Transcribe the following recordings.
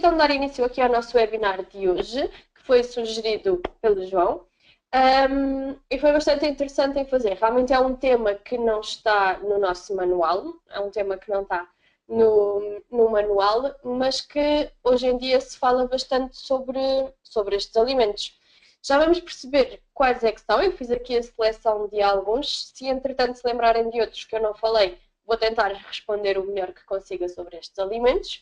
então dar início aqui ao nosso webinar de hoje, que foi sugerido pelo João. E foi bastante interessante em fazer. Realmente é um tema que não está no nosso manual, é um tema que não está no manual, mas que hoje em dia se fala bastante sobre estes alimentos. Já vamos perceber quais é que são. Eu fiz aqui a seleção de alguns. Se entretanto se lembrarem de outros que eu não falei, vou tentar responder o melhor que consiga sobre estes alimentos.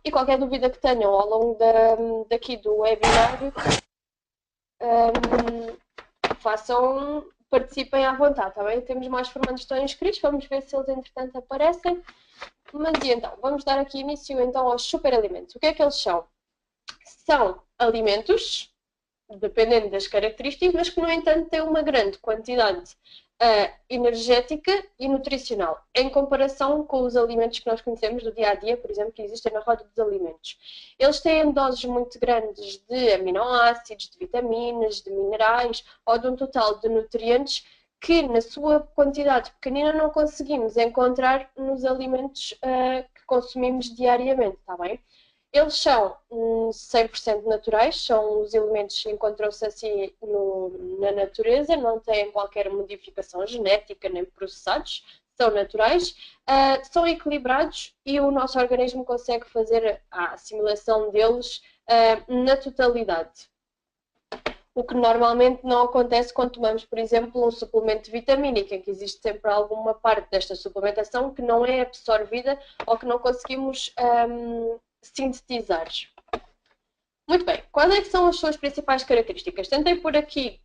E qualquer dúvida que tenham ao longo daqui do webinar, participem à vontade, tá bem? Temos mais formandos que estão inscritos, vamos ver se eles entretanto aparecem. Mas e então, vamos dar aqui início então aos superalimentos. O que é que eles são? São alimentos, dependendo das características, mas que no entanto têm uma grande quantidade energética e nutricional, em comparação com os alimentos que nós conhecemos do dia a dia, por exemplo, que existem na roda dos alimentos. Eles têm doses muito grandes de aminoácidos, de vitaminas, de minerais ou de um total de nutrientes que na sua quantidade pequenina não conseguimos encontrar nos alimentos que consumimos diariamente, está bem? Eles são 100% naturais, são os elementos que encontram-se assim na natureza, não têm qualquer modificação genética nem processados, são naturais, são equilibrados e o nosso organismo consegue fazer a assimilação deles na totalidade. O que normalmente não acontece quando tomamos, por exemplo, um suplemento vitamínico, em que existe sempre alguma parte desta suplementação que não é absorvida ou que não conseguimos sintetizar. Muito bem, quais é que são as suas principais características? Tentei por aqui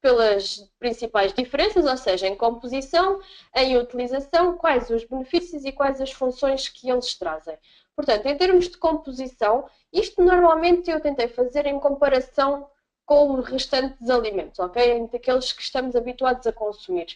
pelas principais diferenças, ou seja, em composição, em utilização, quais os benefícios e quais as funções que eles trazem. Portanto, em termos de composição, isto normalmente eu tentei fazer em comparação com o restante dos alimentos, ok? Daqueles que estamos habituados a consumir.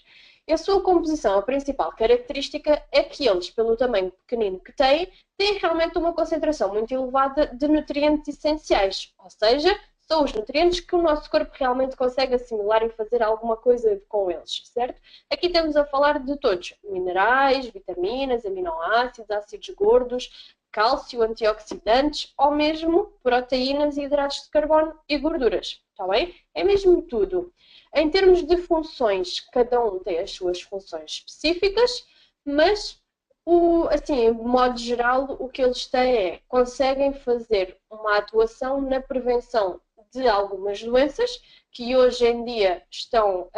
A sua composição, a principal característica é que eles, pelo tamanho pequenino que têm realmente uma concentração muito elevada de nutrientes essenciais, ou seja, são os nutrientes que o nosso corpo realmente consegue assimilar e fazer alguma coisa com eles, certo? Aqui estamos a falar de todos, minerais, vitaminas, aminoácidos, ácidos gordos, cálcio, antioxidantes ou mesmo proteínas, hidratos de carbono e gorduras, está bem? É mesmo tudo. Em termos de funções, cada um tem as suas funções específicas, mas, assim, de modo geral, o que eles têm é, conseguem fazer uma atuação na prevenção de algumas doenças que hoje em dia estão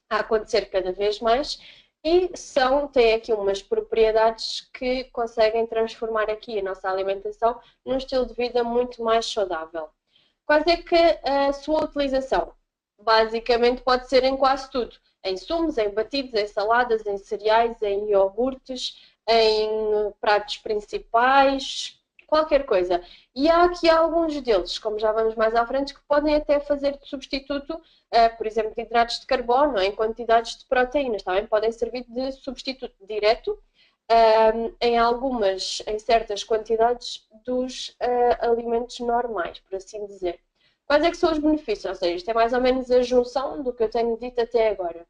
a acontecer cada vez mais e têm aqui umas propriedades que conseguem transformar aqui a nossa alimentação num estilo de vida muito mais saudável. Quais é que a sua utilização? Basicamente pode ser em quase tudo. Em sumos, em batidos, em saladas, em cereais, em iogurtes, em pratos principais, qualquer coisa. E há aqui alguns deles, como já vamos mais à frente, que podem até fazer de substituto, por exemplo, de hidratos de carbono, em quantidades de proteínas, também podem servir de substituto direto em certas quantidades dos alimentos normais, por assim dizer. Quais é que são os benefícios? Ou seja, isto é mais ou menos a junção do que eu tenho dito até agora.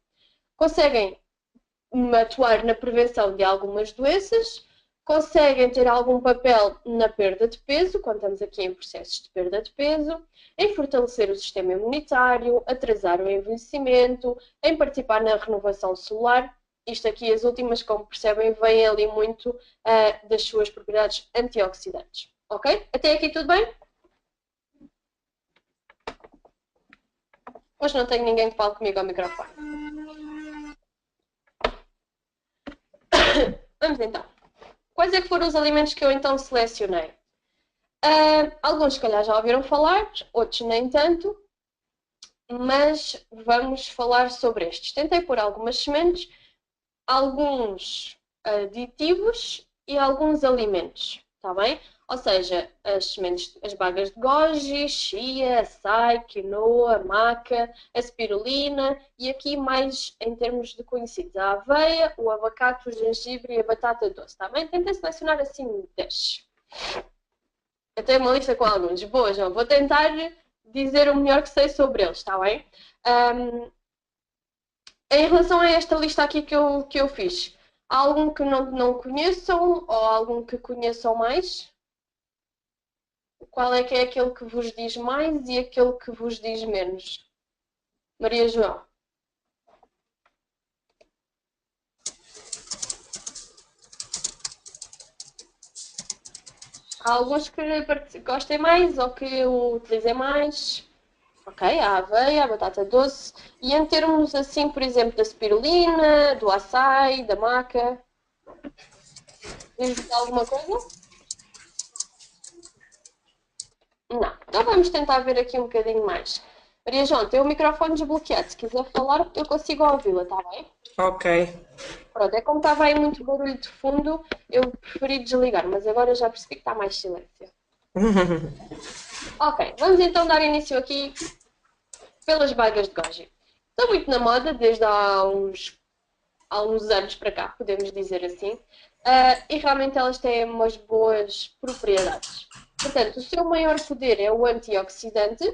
Conseguem atuar na prevenção de algumas doenças, conseguem ter algum papel na perda de peso, quando estamos aqui em processos de perda de peso, em fortalecer o sistema imunitário, atrasar o envelhecimento, em participar na renovação celular. Isto aqui, as últimas, como percebem, vêm ali muito das suas propriedades antioxidantes. Ok? Até aqui tudo bem? Hoje não tenho ninguém que fale comigo ao microfone. Vamos então. Quais é que foram os alimentos que eu então selecionei? Alguns, se calhar, já ouviram falar, outros nem tanto, mas vamos falar sobre estes. Tentei pôr algumas sementes, alguns aditivos e alguns alimentos, está bem? Ou seja, as sementes, as bagas de goji, chia, açaí, quinoa, maca, a spirulina e aqui mais em termos de conhecidos, a aveia, o abacate, o gengibre e a batata doce, está bem? Tentei selecionar assim 10. Eu tenho uma lista com alguns. Boa, João. Vou tentar dizer o melhor que sei sobre eles, está bem? Em relação a esta lista aqui que eu fiz, há algum que não conheçam ou algum que conheçam mais? qual é que é aquele que vos diz mais e aquele que vos diz menos? Maria João. Há alguns que gostem mais ou que o utilizem mais. Ok, a aveia, a batata doce. E em termos assim, por exemplo, da spirulina, do açaí, da maca, diz-vos alguma coisa? Não. Então vamos tentar ver aqui um bocadinho mais. Maria João, tem o microfone desbloqueado. Se quiser falar, eu consigo ouvi-la, está bem? Ok. Pronto, é como estava aí muito barulho de fundo, eu preferi desligar, mas agora já percebi que está mais silêncio. Ok, vamos então dar início aqui pelas bagas de goji. Estão muito na moda desde há uns anos para cá, podemos dizer assim, e realmente elas têm umas boas propriedades. Portanto, o seu maior poder é o antioxidante,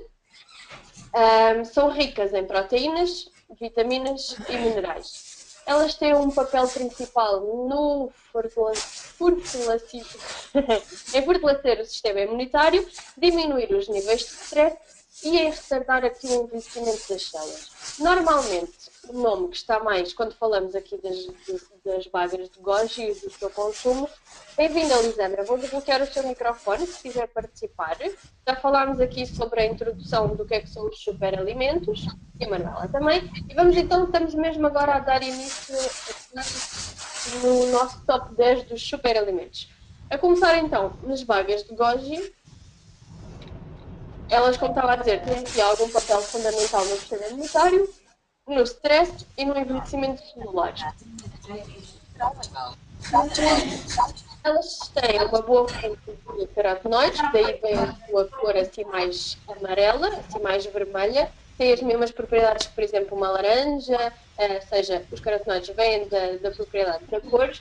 são ricas em proteínas, vitaminas e minerais. Elas têm um papel principal no em fortalecer o sistema imunitário, diminuir os níveis de stress e em retardar aqui o envelhecimento das células. Normalmente, o nome que está mais, quando falamos aqui das bagras de goji e do seu consumo, bem-vinda, Lisandra. Vou desbloquear o seu microfone se quiser participar. Já falámos aqui sobre a introdução do que é que são os superalimentos, e a Manuela também. E vamos então, estamos mesmo agora a dar início no nosso top 10 dos superalimentos. A começar então nas bagas de goji, elas, como estava a dizer, têm aqui algum papel fundamental no sistema imunitário, no stress e no envelhecimento celular. Elas têm uma boa fonte de carotenoides, daí vem a sua cor assim mais amarela, assim mais vermelha. Tem as mesmas propriedades que, por exemplo, uma laranja, seja, os carotenoides vêm da propriedade da cor,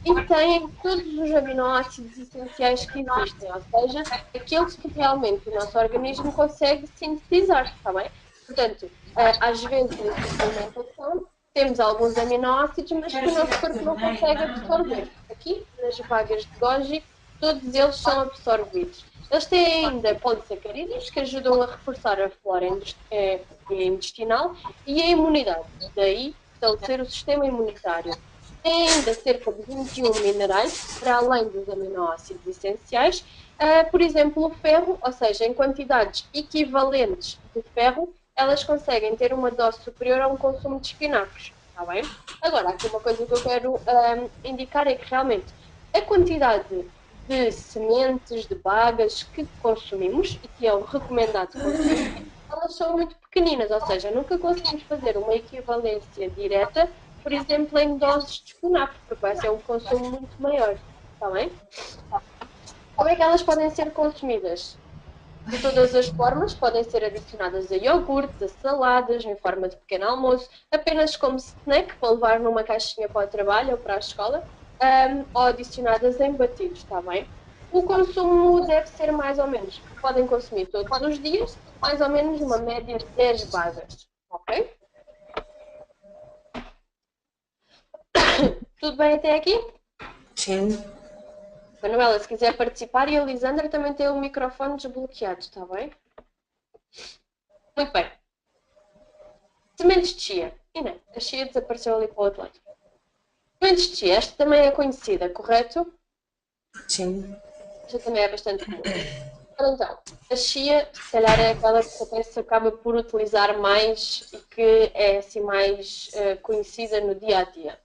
e têm todos os aminoácidos essenciais que existem, ou seja, aqueles que realmente o nosso organismo consegue sintetizar, está bem? Portanto, às vezes na suplementação temos alguns aminoácidos, mas que o nosso corpo não consegue absorver. Aqui, nas bagas de goji, todos eles são absorvidos. Eles têm ainda polissacarídeos que ajudam a reforçar a flora intestinal e a imunidade, daí fortalecer o sistema imunitário. Tem ainda cerca de 21 minerais, para além dos aminoácidos essenciais, por exemplo, o ferro, ou seja, em quantidades equivalentes de ferro, elas conseguem ter uma dose superior a um consumo de espinafres, está bem? Agora, aqui uma coisa que eu quero indicar é que realmente a quantidade de sementes, de bagas que consumimos e que é o recomendado consumir, elas são muito pequeninas, ou seja, nunca conseguimos fazer uma equivalência direta, por exemplo, em doses de espinafre, porque vai ser um consumo muito maior, está bem? Como é que elas podem ser consumidas? De todas as formas, podem ser adicionadas a iogurtes, a saladas, em forma de pequeno almoço, apenas como snack para levar numa caixinha para o trabalho ou para a escola, ou adicionadas em batidos, está bem? O consumo deve ser mais ou menos, podem consumir todos os dias, mais ou menos uma média de 10 bagas, ok? Tudo bem até aqui? Sim. Manuela, se quiser participar, e a Lisandra também tem o microfone desbloqueado, está bem? Muito bem. Sementes de chia. E não, a chia desapareceu ali para o outro lado. Sementes de chia, esta também é conhecida, correto? Sim. Esta também é bastante comum. Ora então, a chia, se calhar é aquela que até se acaba por utilizar mais e que é assim mais conhecida no dia a dia.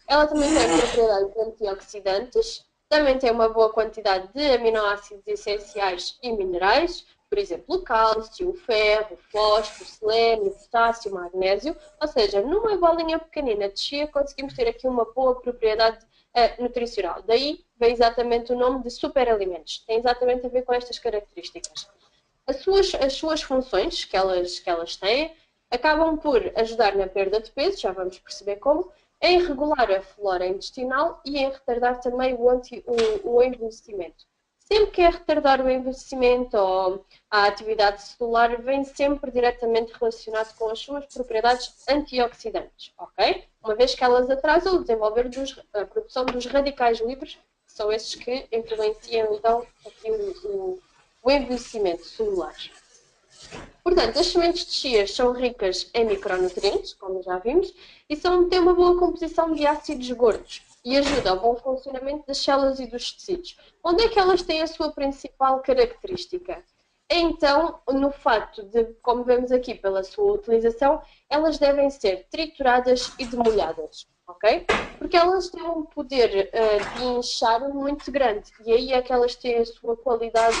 Ela também tem propriedades antioxidantes, também tem uma boa quantidade de aminoácidos essenciais e minerais, por exemplo, o cálcio, o ferro, o fósforo, o selênio, o potássio, o magnésio. Ou seja, numa bolinha pequenina de chia conseguimos ter aqui uma boa propriedade nutricional. Daí vem exatamente o nome de superalimentos. Tem exatamente a ver com estas características. As suas funções que elas têm acabam por ajudar na perda de peso, já vamos perceber como, em regular a flora intestinal e em retardar também o envelhecimento. Sempre que é retardar o envelhecimento ou a atividade celular, vem sempre diretamente relacionado com as suas propriedades antioxidantes, ok? Uma vez que elas atrasam o desenvolver a produção dos radicais livres, que são esses que influenciam então aqui o envelhecimento celular. Portanto, as sementes de chia são ricas em micronutrientes, como já vimos, e têm uma boa composição de ácidos gordos e ajudam ao bom funcionamento das células e dos tecidos. Onde é que elas têm a sua principal característica? Então, no facto de, como vemos aqui pela sua utilização, elas devem ser trituradas e demolhadas, ok? Porque elas têm um poder de inchar muito grande e aí é que elas têm a sua qualidade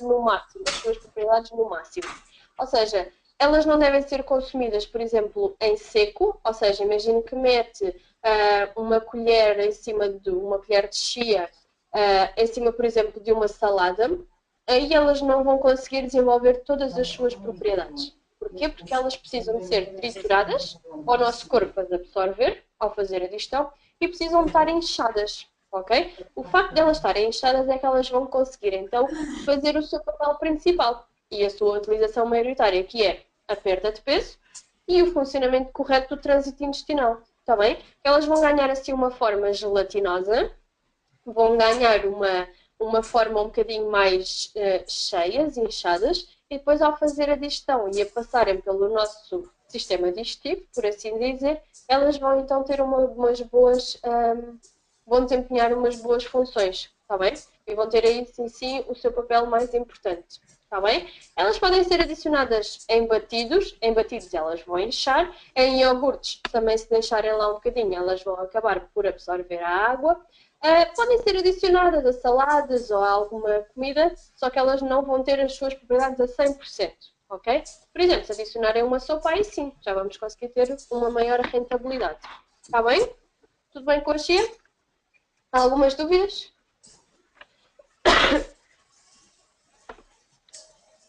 no máximo, as suas propriedades no máximo. Ou seja, elas não devem ser consumidas, por exemplo, em seco, ou seja, imagine que mete uma colher em cima de uma colher de chia, em cima, por exemplo, de uma salada, aí elas não vão conseguir desenvolver todas as suas propriedades. Porquê? Porque elas precisam de ser trituradas, ao nosso corpo as absorver, ao fazer a digestão, e precisam de estar inchadas, ok? O facto de elas estarem inchadas é que elas vão conseguir, então, fazer o seu papel principal e a sua utilização maioritária, que é a perda de peso e o funcionamento correto do trânsito intestinal, está bem? Elas vão ganhar, assim, uma forma gelatinosa, vão ganhar uma forma um bocadinho mais cheias, inchadas, e depois ao fazer a digestão e a passarem pelo nosso sistema digestivo, por assim dizer, elas vão então ter umas boas, vão desempenhar umas boas funções, está bem? E vão ter aí sim o seu papel mais importante, está bem? Elas podem ser adicionadas em batidos elas vão inchar, em iogurtes também se deixarem lá um bocadinho, elas vão acabar por absorver a água. Podem ser adicionadas a saladas ou a alguma comida, só que elas não vão ter as suas propriedades a 100%, ok? Por exemplo, se adicionarem uma sopa, aí sim, já vamos conseguir ter uma maior rentabilidade. Está bem? Tudo bem com a chia? Há algumas dúvidas?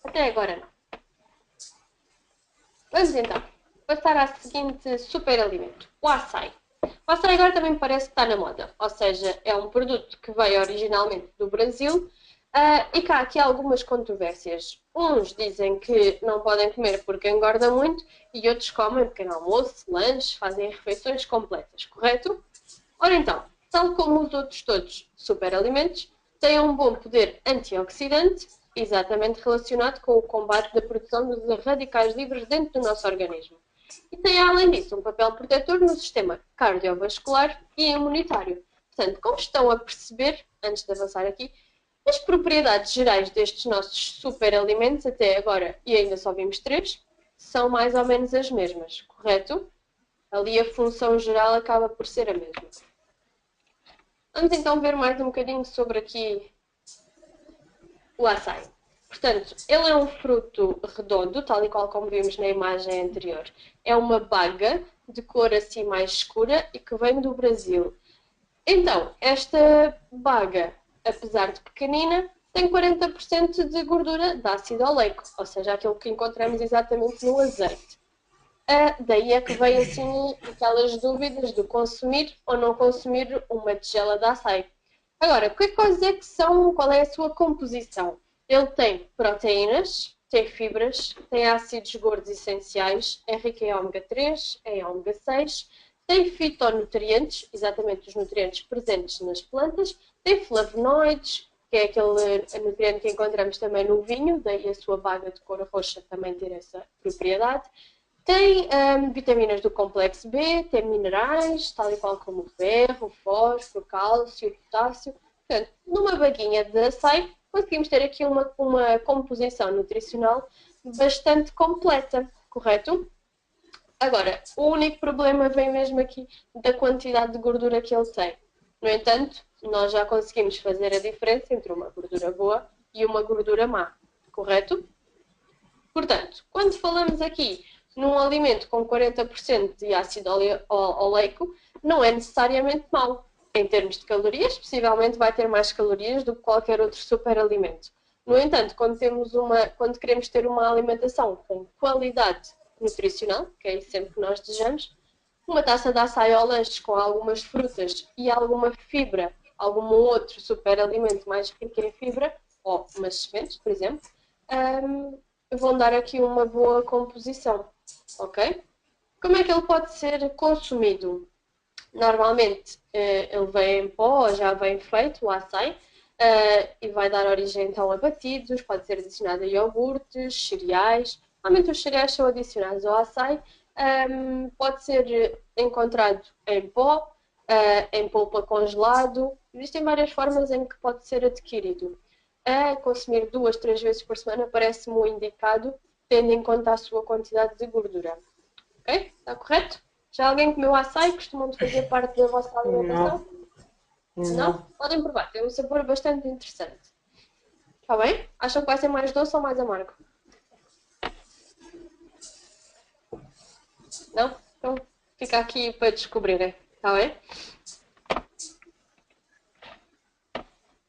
Até agora não. Vamos então passar ao seguinte superalimento, o açaí. O açaí agora também parece que está na moda, ou seja, é um produto que veio originalmente do Brasil e cá aqui há algumas controvérsias. Uns dizem que não podem comer porque engorda muito e outros comem pequeno almoço, lanche, fazem refeições completas, correto? Ora então, tal como os outros todos superalimentos, têm um bom poder antioxidante, exatamente relacionado com o combate da produção dos radicais livres dentro do nosso organismo. E tem, além disso, um papel protetor no sistema cardiovascular e imunitário. Portanto, como estão a perceber, antes de avançar aqui, as propriedades gerais destes nossos superalimentos, até agora, e ainda só vimos 3, são mais ou menos as mesmas, correto? Ali a função geral acaba por ser a mesma. Vamos então ver mais um bocadinho sobre aqui o açaí. Portanto, ele é um fruto redondo, tal e qual como vimos na imagem anterior. É uma baga de cor assim mais escura e que vem do Brasil. Então, esta baga, apesar de pequenina, tem 40% de gordura de ácido oleico, ou seja, aquilo que encontramos exatamente no azeite. Daí é que vem assim aquelas dúvidas de consumir ou não consumir uma tigela de açaí. Agora, que coisas é que são, qual é a sua composição? Ele tem proteínas, tem fibras, tem ácidos gordos essenciais, é rico em ômega 3, em ômega 6, tem fitonutrientes, exatamente os nutrientes presentes nas plantas, tem flavonoides, que é aquele nutriente que encontramos também no vinho, daí a sua baga de cor roxa também ter essa propriedade. Tem vitaminas do complexo B, tem minerais, tal e qual como o ferro, o fósforo, o cálcio, o potássio. Portanto, numa baguinha de açaí, conseguimos ter aqui uma composição nutricional bastante completa, correto? Agora, o único problema vem mesmo aqui da quantidade de gordura que ele tem. No entanto, nós já conseguimos fazer a diferença entre uma gordura boa e uma gordura má, correto? Portanto, quando falamos aqui num alimento com 40% de ácido oleico, não é necessariamente mau. Em termos de calorias, possivelmente vai ter mais calorias do que qualquer outro superalimento. No entanto, quando queremos ter uma alimentação com qualidade nutricional, que é isso sempre que nós desejamos, uma taça de açaí ao lanche com algumas frutas e alguma fibra, algum outro superalimento mais rico em fibra, ou umas sementes, por exemplo, vão dar aqui uma boa composição, ok? Como é que ele pode ser consumido? Normalmente ele vem em pó ou já vem feito, o açaí. e vai dar origem então a batidos, pode ser adicionado a iogurtes, cereais. Normalmente os cereais são adicionados ao açaí, pode ser encontrado em pó, em polpa congelado. Existem várias formas em que pode ser adquirido. Consumir 2, 3 vezes por semana parece-me o indicado, tendo em conta a sua quantidade de gordura. Ok? Está correto? Já alguém comeu açaí? Costumam fazer parte da vossa alimentação? Não? Podem provar, tem um sabor bastante interessante. Está bem? Acham que vai ser mais doce ou mais amargo? Não? Então fica aqui para descobrirem. Está bem?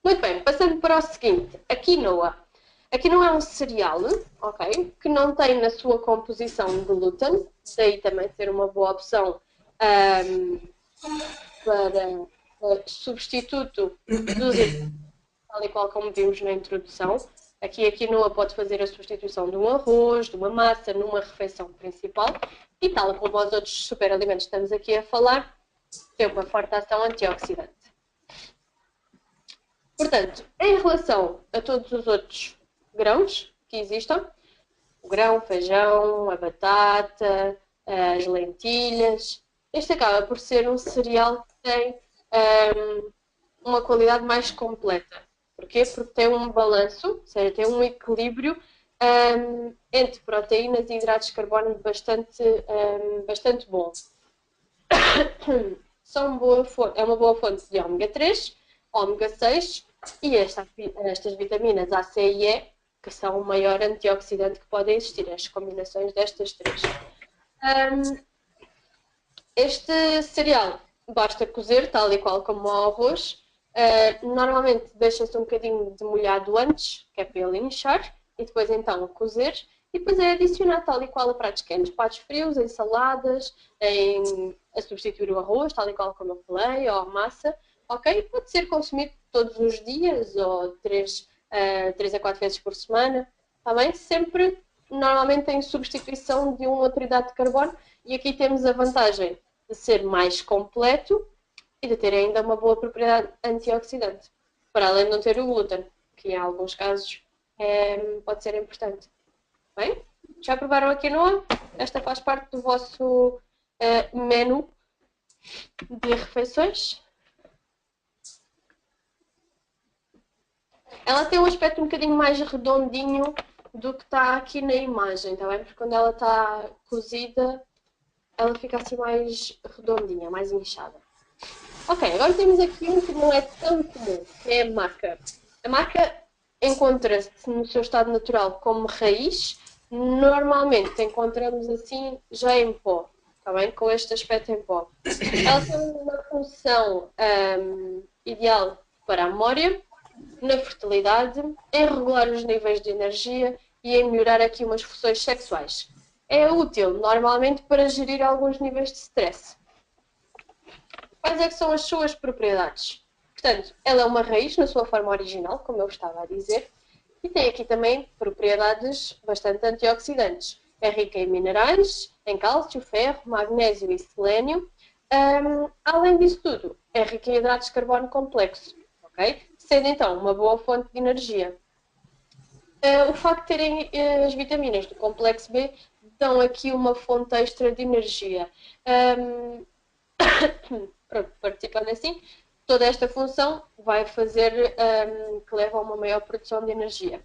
Muito bem, passando para o seguinte, a quinoa. A quinoa é um cereal, ok, que não tem na sua composição glúten, daí também ser uma boa opção para substituto dos tal e qual como vimos na introdução. Aqui a quinoa pode fazer a substituição de um arroz, de uma massa, numa refeição principal, e tal como os outros superalimentos que estamos aqui a falar, tem uma forte ação antioxidante. Portanto, em relação a todos os outros grãos que existam, o grão, o feijão, a batata, as lentilhas, este acaba por ser um cereal que tem uma qualidade mais completa. Porquê? Porque tem um balanço, ou seja, tem um equilíbrio entre proteínas e hidratos de carbono bastante bom. É uma boa fonte de ômega 3, ômega 6 e estas vitaminas A, C e E, que são o maior antioxidante que pode existir, as combinações destas três. Este cereal basta cozer, tal e qual como o arroz. Normalmente deixa-se um bocadinho de molhado antes, que é para ele inchar, e depois então cozer, e depois é adicionado tal e qual a pratos quentes, pratos frios, em saladas, a substituir o arroz, tal e qual como eu falei, ou a massa, ok? Pode ser consumido todos os dias, ou 3 a 4 vezes por semana, está bem? Sempre, normalmente em substituição de um outro hidrato de carbono, e aqui temos a vantagem de ser mais completo e de ter ainda uma boa propriedade antioxidante, para além de não ter o glúten, que em alguns casos pode ser importante. Bem, já provaram a quinoa? Esta faz parte do vosso menu de refeições. Ela tem um aspecto um bocadinho mais redondinho do que está aqui na imagem, tá bem? Porque quando ela está cozida, ela fica assim mais redondinha, mais inchada. Ok, agora temos aqui um que não é tão comum, que é a maca. A maca encontra-se no seu estado natural como raiz. Normalmente encontramos assim já em pó, está bem? Com este aspecto em pó. Ela tem uma função ideal para a memória, na fertilidade, em regular os níveis de energia e em melhorar aqui umas funções sexuais. É útil normalmente para gerir alguns níveis de stress. Quais é que são as suas propriedades? Portanto, ela é uma raiz na sua forma original, como eu estava a dizer, e tem aqui também propriedades bastante antioxidantes. É rica em minerais, em cálcio, ferro, magnésio e selênio. Além disso tudo, é rica em hidratos de carbono complexo, ok? Sendo então uma boa fonte de energia. O facto de terem as vitaminas do complexo B dão aqui uma fonte extra de energia. Pronto, participando assim, toda esta função vai fazer que leve a uma maior produção de energia.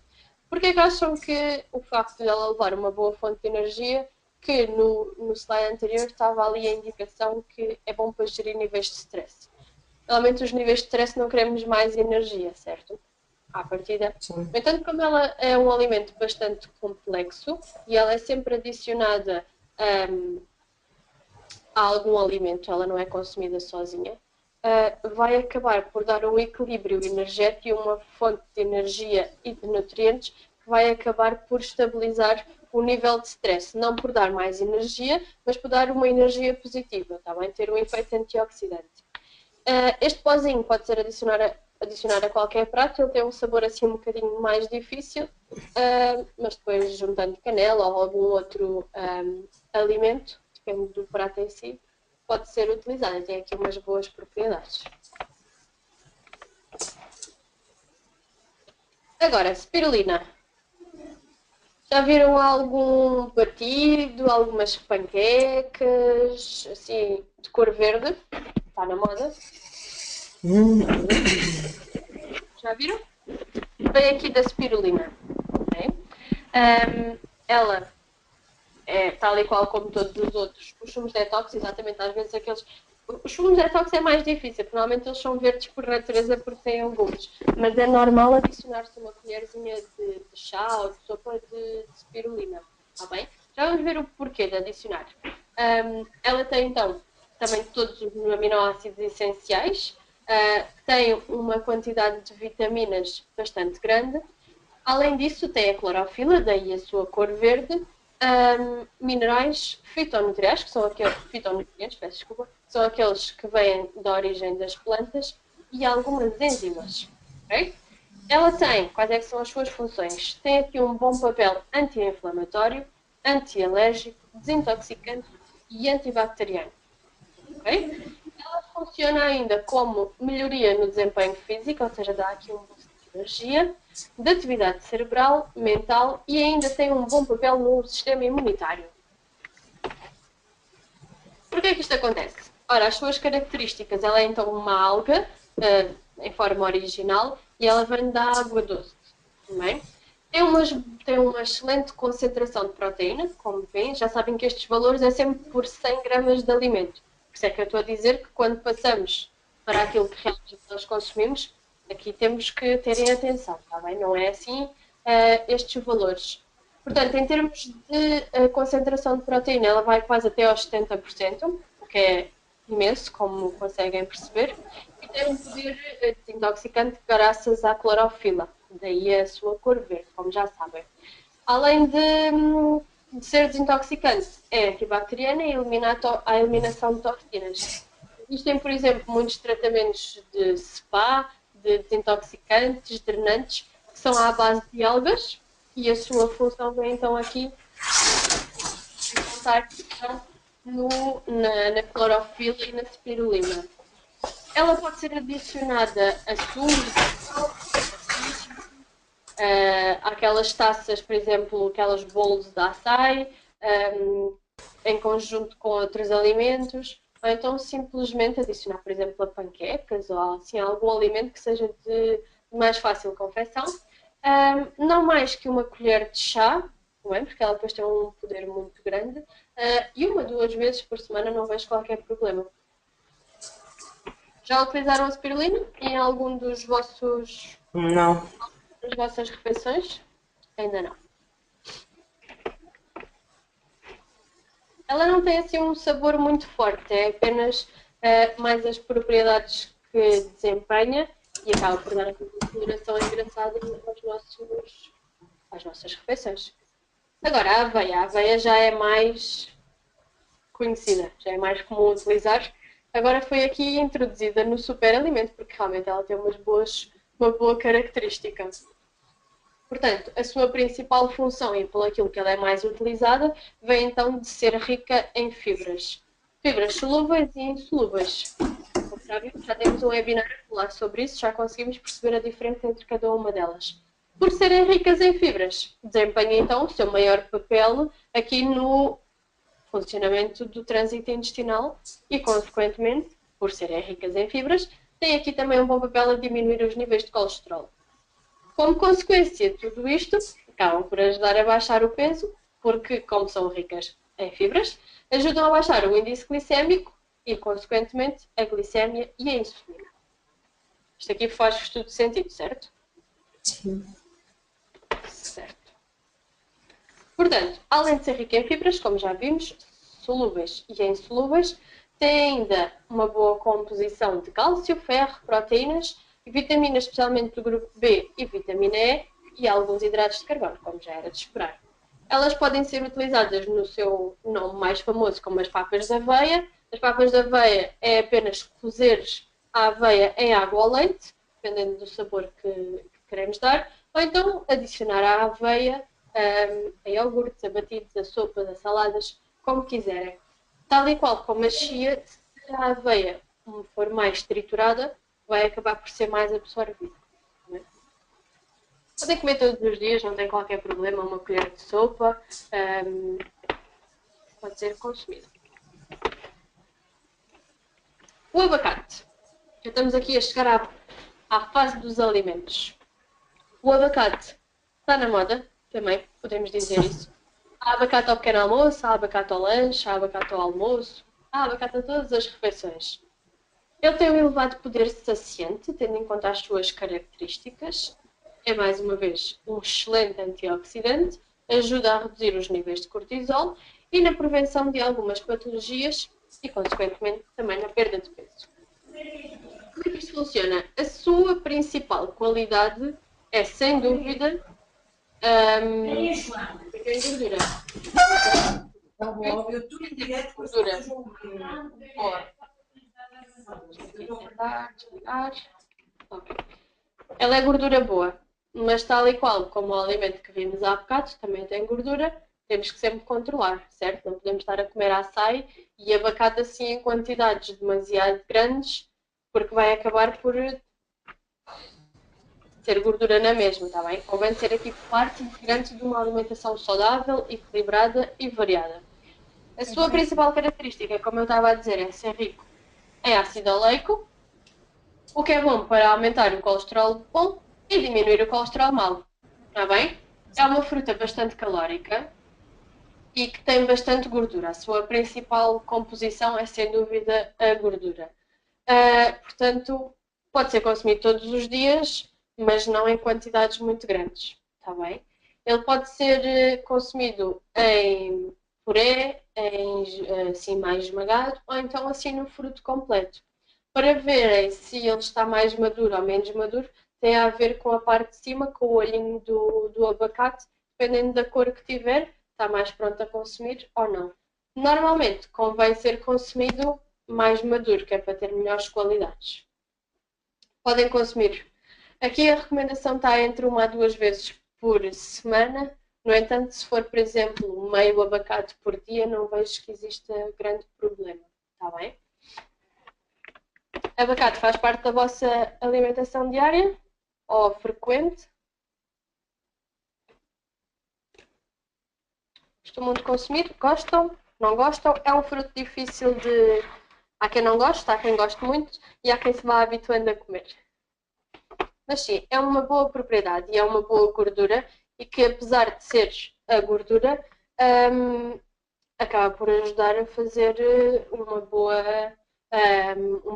Porquê é que acham que o facto de ela levar uma boa fonte de energia, que no slide anterior estava ali a indicação que é bom para gerir níveis de stress? Normalmente os níveis de stress não queremos mais energia, certo? À partida. Sim. No entanto, como ela é um alimento bastante complexo e ela é sempre adicionada a algum alimento, ela não é consumida sozinha, vai acabar por dar um equilíbrio energético e uma fonte de energia e de nutrientes que vai acabar por estabilizar o nível de stress, não por dar mais energia, mas por dar uma energia positiva, tá bem? Ter um efeito antioxidante. Este pozinho pode ser adicionado a qualquer prato, ele tem um sabor assim um bocadinho mais difícil, mas depois juntando canela ou algum outro alimento, depende do prato em si, pode ser utilizado. Tem aqui umas boas propriedades. Agora, spirulina. Já viram algum batido, algumas panquecas, assim, de cor verde? Está na moda. Já viram? Vem aqui da spirulina. Okay? Ela é tal e qual como todos os outros. Os sumos detox, exatamente, às vezes aqueles... Os sumos detox é mais difícil, porque normalmente eles são verdes por natureza porque têm legumes. Mas é normal adicionar-se uma colherzinha de chá ou de sopa de spirulina. Está bem? Já vamos ver o porquê de adicionar. Ela tem, então, também todos os aminoácidos essenciais. Tem uma quantidade de vitaminas bastante grande. Além disso, tem a clorofila, daí a sua cor verde, minerais fitonutrientes, que são aqueles fitonutrientes, peço desculpa, são aqueles que vêm da origem das plantas, e algumas enzimas. Okay? Ela tem, quais é que são as suas funções? Tem aqui um bom papel anti-inflamatório, anti-alérgico, desintoxicante e antibacteriano. Okay? Ela funciona ainda como melhoria no desempenho físico, ou seja, dá aqui um boost de energia, de atividade cerebral, mental e ainda tem um bom papel no sistema imunitário. Por que é que isto acontece? Ora, as suas características, ela é então uma alga em forma original e ela vem da água doce. Também. Tem uma excelente concentração de proteína, como vêem, já sabem que estes valores é sempre por 100 gramas de alimento. Por isso é que eu estou a dizer que quando passamos para aquilo que realmente nós consumimos, aqui temos que terem atenção, está bem? Não é assim estes valores. Portanto, em termos de concentração de proteína, ela vai quase até aos 70%, o que é imenso, como conseguem perceber, e tem um poder desintoxicante graças à clorofila, daí a sua cor verde, como já sabem. Além de ser desintoxicante, é antibacteriana e a eliminação de toxinas. Existem, por exemplo, muitos tratamentos de spa, de desintoxicantes, drenantes, que são à base de algas, e a sua função vem então aqui contar na clorofila e na spirulina. Ela pode ser adicionada a sumos, aquelas taças, por exemplo, aquelas bolos de açaí, em conjunto com outros alimentos, ou então simplesmente adicionar, por exemplo, a panquecas ou assim, algum alimento que seja de mais fácil confecção. Não mais que uma colher de chá, não é? Porque ela depois tem um poder muito grande, e 1, 2 vezes por semana não vejo qualquer problema. Já utilizaram a spirulina em algum dos vossos... Não. das vossas refeições? Ainda não. Ela não tem assim um sabor muito forte, é apenas mais as propriedades que desempenha e acaba por dar uma coloração engraçada às nossas refeições. Agora, a aveia já é mais conhecida, já é mais comum utilizar. Agora foi aqui introduzida no superalimento, porque realmente ela tem uma boa característica. Portanto, a sua principal função e por aquilo que ela é mais utilizada vem então de ser rica em fibras. Fibras solúveis e insolúveis. Como já temos um webinar a falar sobre isso, já conseguimos perceber a diferença entre cada uma delas. Por serem ricas em fibras, desempenha então o seu maior papel aqui no funcionamento do trânsito intestinal e, consequentemente, por serem ricas em fibras, tem aqui também um bom papel a diminuir os níveis de colesterol. Como consequência de tudo isto, acabam por ajudar a baixar o peso, porque, como são ricas em fibras, ajudam a baixar o índice glicémico e, consequentemente, a glicémia e a insulina. Isto aqui faz tudo sentido, certo? Sim. Certo. Portanto, além de ser rica em fibras, como já vimos, solúveis e insolúveis, tem ainda uma boa composição de cálcio, ferro, proteínas e vitaminas, especialmente do grupo B e vitamina E, e alguns hidratos de carbono, como já era de esperar. Elas podem ser utilizadas no seu nome mais famoso, como as papas de aveia. As papas de aveia é apenas cozer a aveia em água ou leite, dependendo do sabor que queremos dar, ou então adicionar a aveia a iogurtes, a batidos, a sopas, a saladas, como quiserem. Tal e qual como a chia, se a aveia for mais triturada, vai acabar por ser mais absorvida. Podem comer todos os dias, não tem qualquer problema, uma colher de sopa, pode ser consumido. O abacate. Já estamos aqui a chegar à fase dos alimentos. O abacate está na moda, também podemos dizer isso. Há abacate ao pequeno almoço, há abacate ao lanche, há abacate ao almoço, há abacate a todas as refeições. Ele tem um elevado poder saciante, tendo em conta as suas características. É, mais uma vez, um excelente antioxidante, ajuda a reduzir os níveis de cortisol e na prevenção de algumas patologias e, consequentemente, também na perda de peso. Como é que isto funciona? A sua principal qualidade é, sem dúvida, gordura. Gordura. Boa. Okay. Ela é gordura boa, mas tal e qual como o alimento que vimos há bocado também tem gordura, temos que sempre controlar, certo? Não podemos estar a comer açaí e abacate assim em quantidades demasiado grandes, porque vai acabar por ter gordura na mesma, está bem? Convém ser aqui parte integrante de uma alimentação saudável, equilibrada e variada. A sua principal característica, como eu estava a dizer, é ser rico em ácido oleico, o que é bom para aumentar o colesterol bom e diminuir o colesterol mau. Está bem? É uma fruta bastante calórica e que tem bastante gordura. A sua principal composição é, sem dúvida, a gordura. Portanto, pode ser consumido todos os dias, mas não em quantidades muito grandes. Está bem? Ele pode ser consumido em puré, assim mais esmagado, ou então assim no fruto completo. Para verem se ele está mais maduro ou menos maduro, tem a ver com a parte de cima, com o olhinho do abacate, dependendo da cor que tiver, está mais pronto a consumir ou não. Normalmente convém ser consumido mais maduro, que é para ter melhores qualidades. Podem consumir. Aqui a recomendação está entre 1 a 2 vezes por semana. No entanto, se for, por exemplo, meio abacate por dia, não vejo que exista grande problema. Está bem? Abacate faz parte da vossa alimentação diária ou frequente? Costumam de consumir? Gostam? Não gostam? É um fruto difícil de... Há quem não gosta, há quem goste muito e há quem se vá habituando a comer. Mas sim, é uma boa propriedade e é uma boa gordura e que, apesar de ser a gordura, acaba por ajudar a fazer um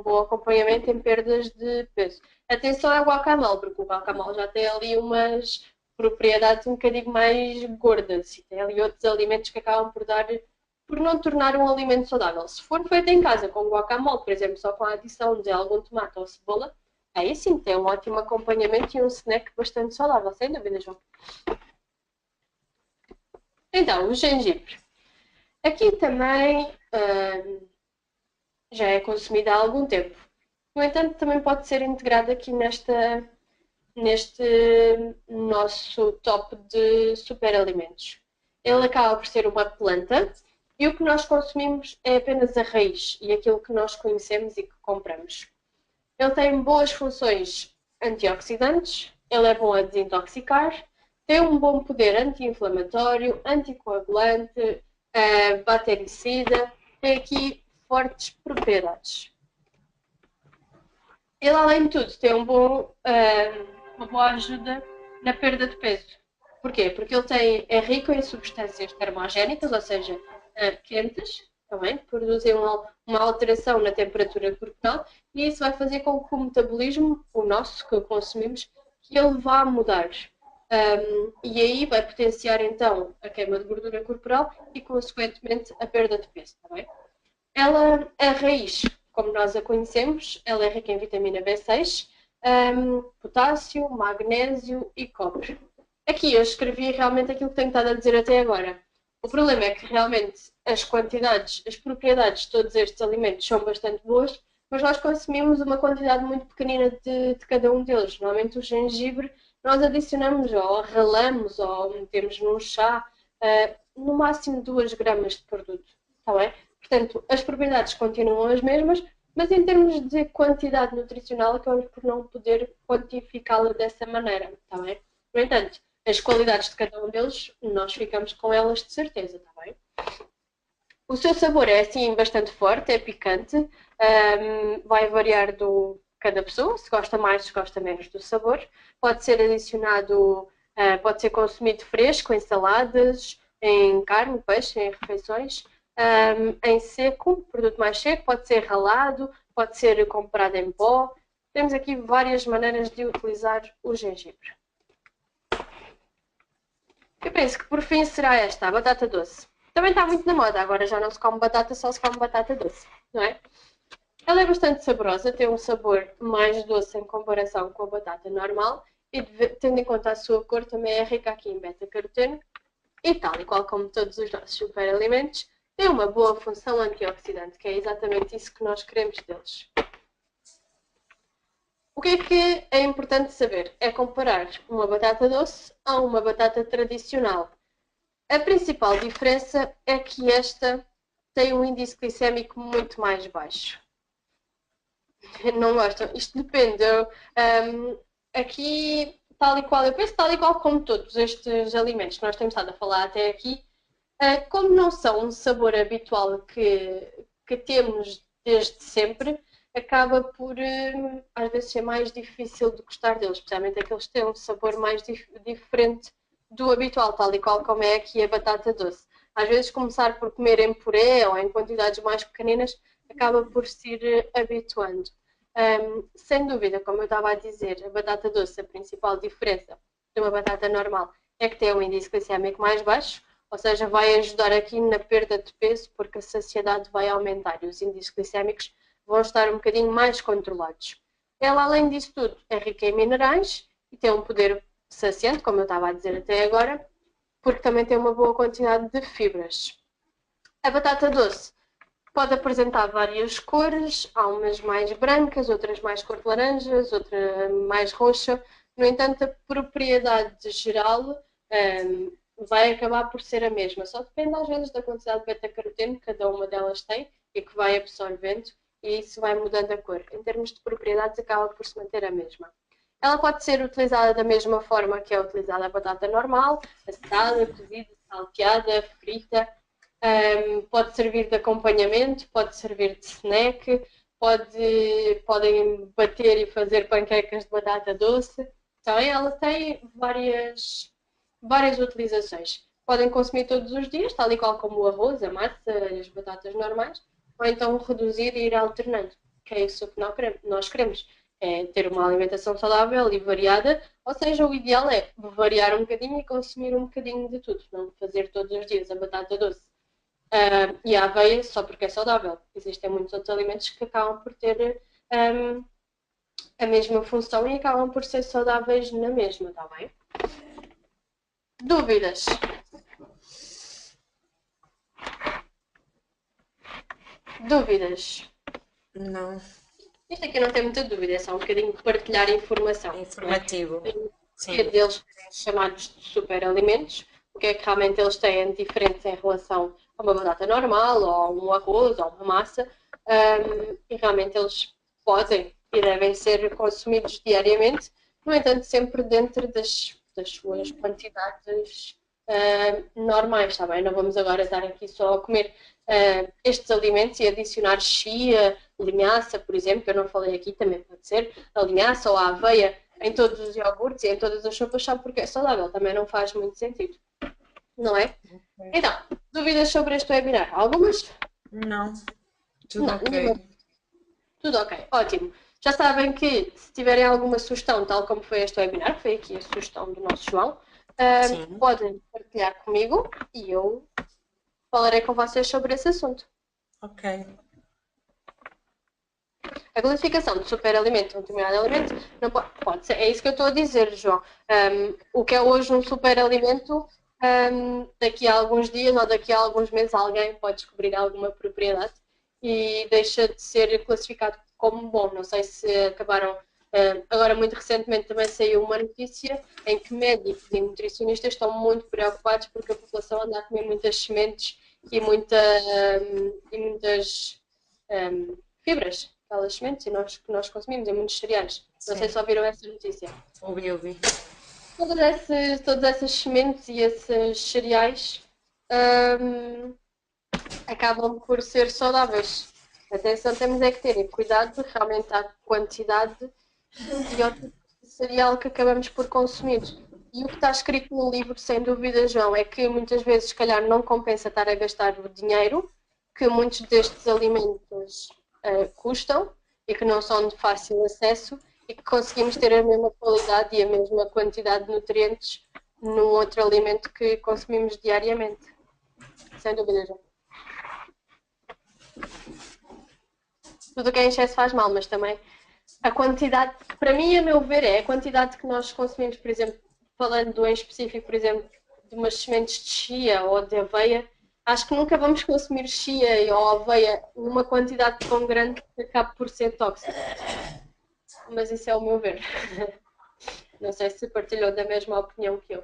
bom acompanhamento em perdas de peso. Atenção ao guacamole, porque o guacamole já tem ali umas propriedades um bocadinho mais gordas e tem ali outros alimentos que acabam por não tornar um alimento saudável. Se for feito em casa com guacamole, por exemplo, só com a adição de algum tomate ou cebola, aí sim tem um ótimo acompanhamento e um snack bastante saudável, sem dúvida, João. Então, o gengibre. Aqui também já é consumido há algum tempo. No entanto, também pode ser integrado aqui neste nosso top de superalimentos. Ele acaba por ser uma planta e o que nós consumimos é apenas a raiz e aquilo que nós conhecemos e que compramos. Ele tem boas funções antioxidantes, ele é bom a desintoxicar, tem um bom poder anti-inflamatório, anticoagulante, bactericida, tem aqui fortes propriedades. Ele, além de tudo, tem uma boa ajuda na perda de peso. Porquê? Porque ele é rico em substâncias termogénicas, ou seja, quentes, também, produzem uma alteração na temperatura corporal e isso vai fazer com que o metabolismo, o nosso, que consumimos, que ele vá mudar. E aí vai potenciar então a queima de gordura corporal e, consequentemente, a perda de peso. Tá bem? A raiz, como nós a conhecemos, ela é rica em vitamina B6, potássio, magnésio e cobre. Aqui eu escrevi realmente aquilo que tenho estado a dizer até agora. O problema é que realmente as quantidades, as propriedades de todos estes alimentos são bastante boas, mas nós consumimos uma quantidade muito pequenina de cada um deles. Normalmente o gengibre nós adicionamos ou ralamos ou metemos num chá, no máximo 2 gramas de produto. Está bem? Portanto, as propriedades continuam as mesmas, mas em termos de quantidade nutricional acabamos por não poder quantificá-la dessa maneira. Está bem? No entanto, as qualidades de cada um deles, nós ficamos com elas de certeza, está bem? O seu sabor é assim bastante forte, é picante, vai variar do cada pessoa, se gosta mais, se gosta menos do sabor. Pode ser adicionado, pode ser consumido fresco, em saladas, em carne, peixe, em refeições. Em seco, produto mais seco, pode ser ralado, pode ser comprado em pó. Temos aqui várias maneiras de utilizar o gengibre. Eu penso que por fim será esta, a batata doce. Também está muito na moda, agora já não se come batata, só se come batata doce, não é? Ela é bastante saborosa, tem um sabor mais doce em comparação com a batata normal e, tendo em conta a sua cor, também é rica aqui em beta-caroteno e tal e qual como todos os nossos superalimentos, tem uma boa função antioxidante, que é exatamente isso que nós queremos deles. O que é importante saber? É comparar uma batata doce a uma batata tradicional. A principal diferença é que esta tem um índice glicémico muito mais baixo. Não gostam? Isto depende. Aqui, tal e qual, eu penso tal e qual como todos estes alimentos que nós temos estado a falar até aqui, como não são um sabor habitual que temos desde sempre, acaba por, às vezes, ser mais difícil de gostar deles, especialmente aqueles que têm um sabor mais diferente do habitual, tal e qual como é aqui a batata doce. Às vezes, começar por comer em purê ou em quantidades mais pequeninas acaba por se ir habituando. Sem dúvida, como eu estava a dizer, a batata doce, a principal diferença de uma batata normal é que tem um índice glicémico mais baixo, ou seja, vai ajudar aqui na perda de peso porque a saciedade vai aumentar e os índices glicémicos vão estar um bocadinho mais controlados. Ela, além disso tudo, é rica em minerais e tem um poder saciante, como eu estava a dizer até agora, porque também tem uma boa quantidade de fibras. A batata doce pode apresentar várias cores, há umas mais brancas, outras mais cor de laranjas, outra mais roxa. No entanto, a propriedade geral vai acabar por ser a mesma. Só depende às vezes da quantidade de beta-caroteno que cada uma delas tem e que vai absorvendo e isso vai mudando a cor. Em termos de propriedades, acaba por se manter a mesma. Ela pode ser utilizada da mesma forma que é utilizada a batata normal, assada, cozida, salteada, frita. Pode servir de acompanhamento, pode servir de snack, podem bater e fazer panquecas de batata doce. Então, ela tem várias utilizações. Podem consumir todos os dias, tal e qual como o arroz, a massa, as batatas normais, ou então reduzir e ir alternando, que é isso que nós queremos. É ter uma alimentação saudável e variada, ou seja, o ideal é variar um bocadinho e consumir um bocadinho de tudo, não fazer todos os dias a batata doce. E a aveia só porque é saudável. Existem muitos outros alimentos que acabam por ter a mesma função e acabam por ser saudáveis na mesma, está bem? Dúvidas? Dúvidas? Não. Isto aqui não tem muita dúvida, é só um bocadinho de partilhar informação. É informativo. O que é deles chamados de superalimentos, o que é que realmente eles têm de diferente em relação a uma batata normal, ou a um arroz, ou uma massa, e realmente eles podem e devem ser consumidos diariamente, no entanto, sempre dentro das suas quantidades normais, está bem? Não vamos agora estar aqui só a comer estes alimentos e adicionar chia, linhaça, por exemplo, que eu não falei aqui, também pode ser, a linhaça ou a aveia em todos os iogurtes e em todas as sopas só porque é saudável, também não faz muito sentido, não é? Então, dúvidas sobre este webinar? Algumas? Não. Tudo Não, ok. nenhuma. Tudo ok, ótimo. Já sabem que se tiverem alguma sugestão, tal como foi este webinar, que foi aqui a sugestão do nosso João, Sim. podem partilhar comigo e eu falarei com vocês sobre esse assunto. Ok. A classificação de superalimento ou determinado alimento não pode ser. É isso que eu estou a dizer, João. O que é hoje um superalimento, daqui a alguns dias ou daqui a alguns meses alguém pode descobrir alguma propriedade e deixa de ser classificado como bom. Não sei se acabaram. Agora, muito recentemente, também saiu uma notícia em que médicos e nutricionistas estão muito preocupados porque a população anda a comer muitas sementes e muitas fibras, aquelas sementes que nós consumimos em muitos cereais. Não sei Sim. se ouviram essa notícia. Ouvi. todas essas sementes e esses cereais hum, acabam por ser saudáveis. Atenção, temos é que ter cuidado realmente à quantidade e ao tipo de cereal que acabamos por consumir. E o que está escrito no livro, sem dúvida, João, é que muitas vezes, se calhar, não compensa estar a gastar o dinheiro, que muitos destes alimentos custam e que não são de fácil acesso e que conseguimos ter a mesma qualidade e a mesma quantidade de nutrientes num outro alimento que consumimos diariamente. Sem dúvida, João. Tudo o que é em excesso faz mal, mas também a quantidade, para mim, a meu ver, é a quantidade que nós consumimos, por exemplo, falando em específico, por exemplo, de umas sementes de chia ou de aveia, acho que nunca vamos consumir chia ou aveia numa quantidade tão grande que acabe por ser tóxico. Mas isso é o meu ver. Não sei se partilhou da mesma opinião que eu.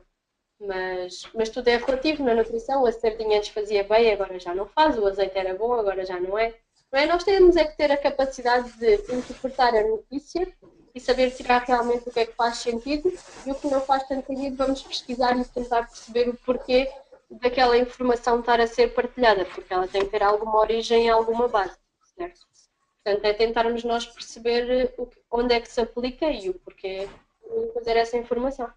Mas tudo é relativo na nutrição. A sardinha antes fazia bem, agora já não faz. O azeite era bom, agora já não é. Não é? Nós temos é que ter a capacidade de interpretar a notícia e saber tirar realmente o que é que faz sentido e o que não faz tanto sentido. Vamos pesquisar e tentar perceber o porquê daquela informação estar a ser partilhada, porque ela tem que ter alguma origem e alguma base, certo? Portanto, é tentarmos nós perceber onde é que se aplica e o porquê de fazer essa informação.